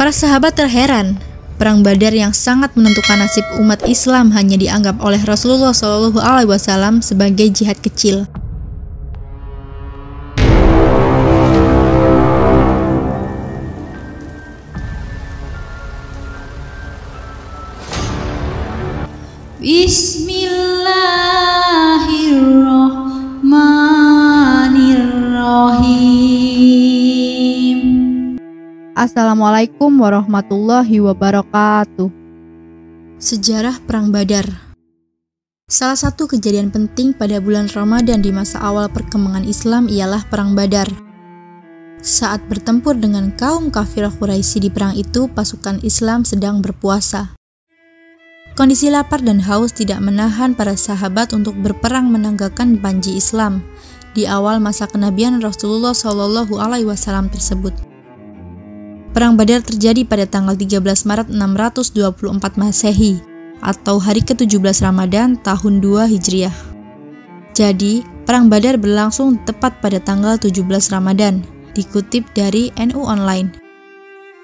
Para sahabat terheran, perang Badar yang sangat menentukan nasib umat Islam hanya dianggap oleh Rasulullah SAW sebagai jihad kecil. Bismillahirrahmanirrahim. Assalamualaikum warahmatullahi wabarakatuh. Sejarah Perang Badar. Salah satu kejadian penting pada bulan Ramadan di masa awal perkembangan Islam ialah Perang Badar. Saat bertempur dengan kaum kafir Quraisy di perang itu, pasukan Islam sedang berpuasa. Kondisi lapar dan haus tidak menahan para sahabat untuk berperang menegakkan panji Islam di awal masa kenabian Rasulullah SAW tersebut. Perang Badar terjadi pada tanggal 13 Maret 624 Masehi atau hari ke-17 Ramadan tahun 2 Hijriah. Jadi, Perang Badar berlangsung tepat pada tanggal 17 Ramadan, dikutip dari NU Online.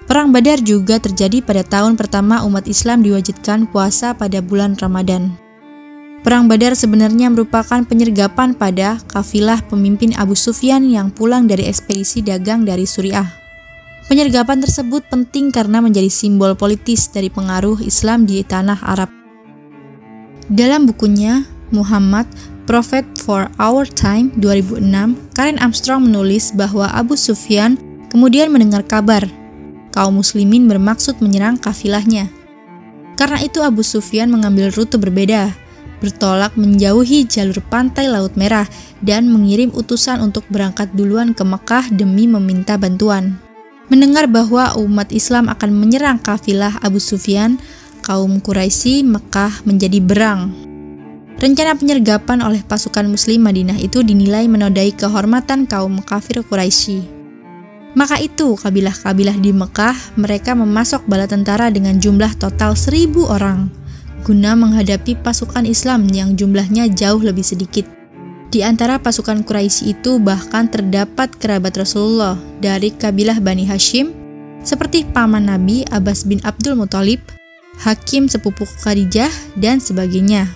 Perang Badar juga terjadi pada tahun pertama umat Islam diwajibkan puasa pada bulan Ramadan. Perang Badar sebenarnya merupakan penyergapan pada kafilah pemimpin Abu Sufyan yang pulang dari ekspedisi dagang dari Suriah. Penyergapan tersebut penting karena menjadi simbol politis dari pengaruh Islam di tanah Arab. Dalam bukunya Muhammad, Prophet for Our Time 2006, Karen Armstrong menulis bahwa Abu Sufyan kemudian mendengar kabar kaum muslimin bermaksud menyerang kafilahnya. Karena itu Abu Sufyan mengambil rute berbeda, bertolak menjauhi jalur pantai Laut Merah dan mengirim utusan untuk berangkat duluan ke Mekah demi meminta bantuan. Mendengar bahwa umat Islam akan menyerang kafilah Abu Sufyan, kaum Quraisy Mekah menjadi berang. Rencana penyergapan oleh pasukan muslim Madinah itu dinilai menodai kehormatan kaum kafir Quraisy. Maka itu kabilah-kabilah di Mekah mereka memasok bala tentara dengan jumlah total 1.000 orang guna menghadapi pasukan Islam yang jumlahnya jauh lebih sedikit. Di antara pasukan Quraisy itu bahkan terdapat kerabat Rasulullah dari kabilah Bani Hashim seperti paman Nabi Abbas bin Abdul Muthalib, Hakim sepupu Khadijah, dan sebagainya.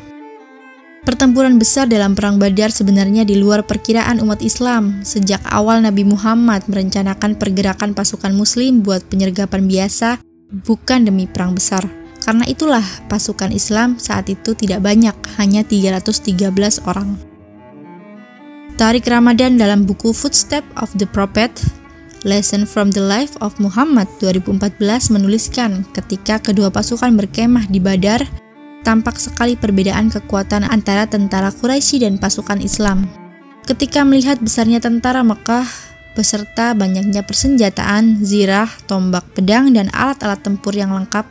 Pertempuran besar dalam Perang Badar sebenarnya di luar perkiraan umat Islam. Sejak awal Nabi Muhammad merencanakan pergerakan pasukan muslim buat penyergapan biasa, bukan demi perang besar. Karena itulah pasukan Islam saat itu tidak banyak, hanya 313 orang. Tariq Ramadan dalam buku Footsteps of the Prophet, Lesson from the Life of Muhammad 2014 menuliskan ketika kedua pasukan berkemah di Badar, tampak sekali perbedaan kekuatan antara tentara Quraisy dan pasukan Islam. Ketika melihat besarnya tentara Mekah, beserta banyaknya persenjataan, zirah, tombak, pedang, dan alat-alat tempur yang lengkap,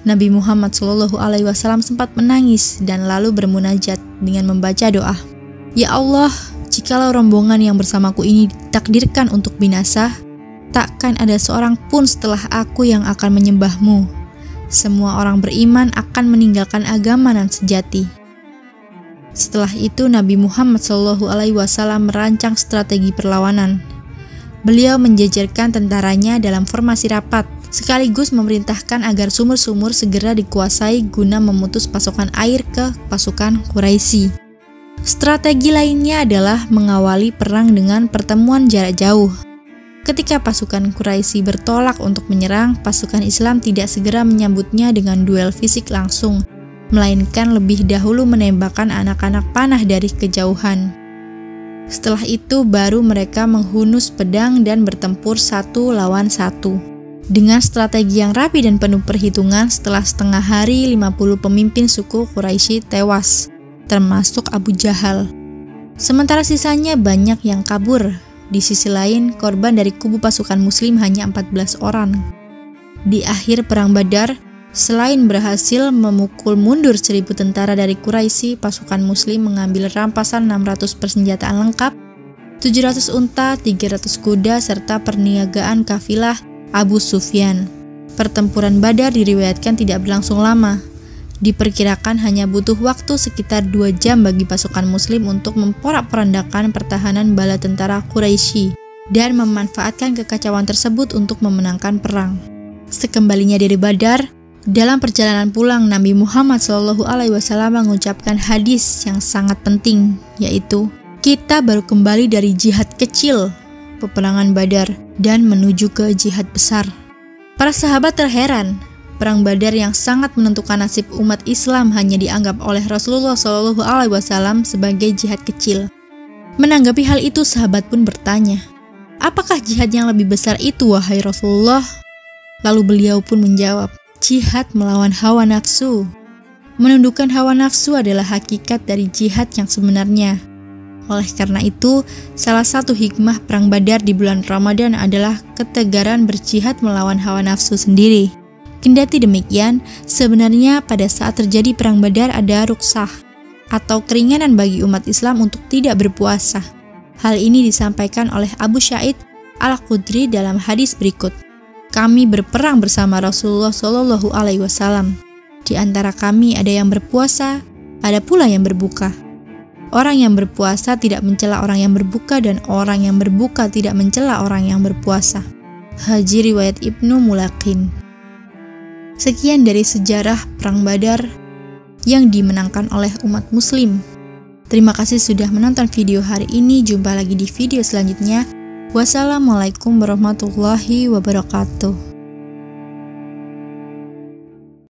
Nabi Muhammad SAW sempat menangis dan lalu bermunajat dengan membaca doa. Ya Allah, jikalau rombongan yang bersamaku ini ditakdirkan untuk binasa, takkan ada seorang pun setelah aku yang akan menyembahmu. Semua orang beriman akan meninggalkan agama nan sejati. Setelah itu Nabi Muhammad SAW merancang strategi perlawanan. Beliau menjejerkan tentaranya dalam formasi rapat, sekaligus memerintahkan agar sumur-sumur segera dikuasai guna memutus pasokan air ke pasukan Quraisy. Strategi lainnya adalah mengawali perang dengan pertemuan jarak jauh. Ketika pasukan Quraisy bertolak untuk menyerang, pasukan Islam tidak segera menyambutnya dengan duel fisik langsung, melainkan lebih dahulu menembakkan anak-anak panah dari kejauhan. Setelah itu baru mereka menghunus pedang dan bertempur satu lawan satu. Dengan strategi yang rapi dan penuh perhitungan, setelah setengah hari 50 pemimpin suku Quraisy tewas, termasuk Abu Jahal. Sementara sisanya banyak yang kabur. Di sisi lain, korban dari kubu pasukan muslim hanya 14 orang. Di akhir Perang Badar, selain berhasil memukul mundur 1.000 tentara dari Quraisy, pasukan muslim mengambil rampasan 600 persenjataan lengkap, 700 unta, 300 kuda, serta perniagaan kafilah Abu Sufyan. Pertempuran Badar diriwayatkan tidak berlangsung lama. Diperkirakan hanya butuh waktu sekitar 2 jam bagi pasukan muslim untuk memporak-porandakan pertahanan bala tentara Quraisy dan memanfaatkan kekacauan tersebut untuk memenangkan perang. Sekembalinya dari Badar, dalam perjalanan pulang Nabi Muhammad SAW mengucapkan hadis yang sangat penting, yaitu kita baru kembali dari jihad kecil, peperangan Badar, dan menuju ke jihad besar. Para sahabat terheran, perang Badar yang sangat menentukan nasib umat Islam hanya dianggap oleh Rasulullah SAW sebagai jihad kecil. Menanggapi hal itu, sahabat pun bertanya, apakah jihad yang lebih besar itu, wahai Rasulullah? Lalu beliau pun menjawab, jihad melawan hawa nafsu. Menundukkan hawa nafsu adalah hakikat dari jihad yang sebenarnya. Oleh karena itu, salah satu hikmah perang Badar di bulan Ramadan adalah ketegaran berjihad melawan hawa nafsu sendiri. Kendati demikian, sebenarnya pada saat terjadi perang Badar ada ruksah atau keringanan bagi umat Islam untuk tidak berpuasa. Hal ini disampaikan oleh Abu Sa'id Al-Khudri dalam hadis berikut. Kami berperang bersama Rasulullah SAW. Di antara kami ada yang berpuasa, ada pula yang berbuka. Orang yang berpuasa tidak mencela orang yang berbuka dan orang yang berbuka tidak mencela orang yang berpuasa. Haji riwayat Ibnu Mulaqin. Sekian dari sejarah Perang Badar yang dimenangkan oleh umat muslim. Terima kasih sudah menonton video hari ini. Jumpa lagi di video selanjutnya. Wassalamualaikum warahmatullahi wabarakatuh.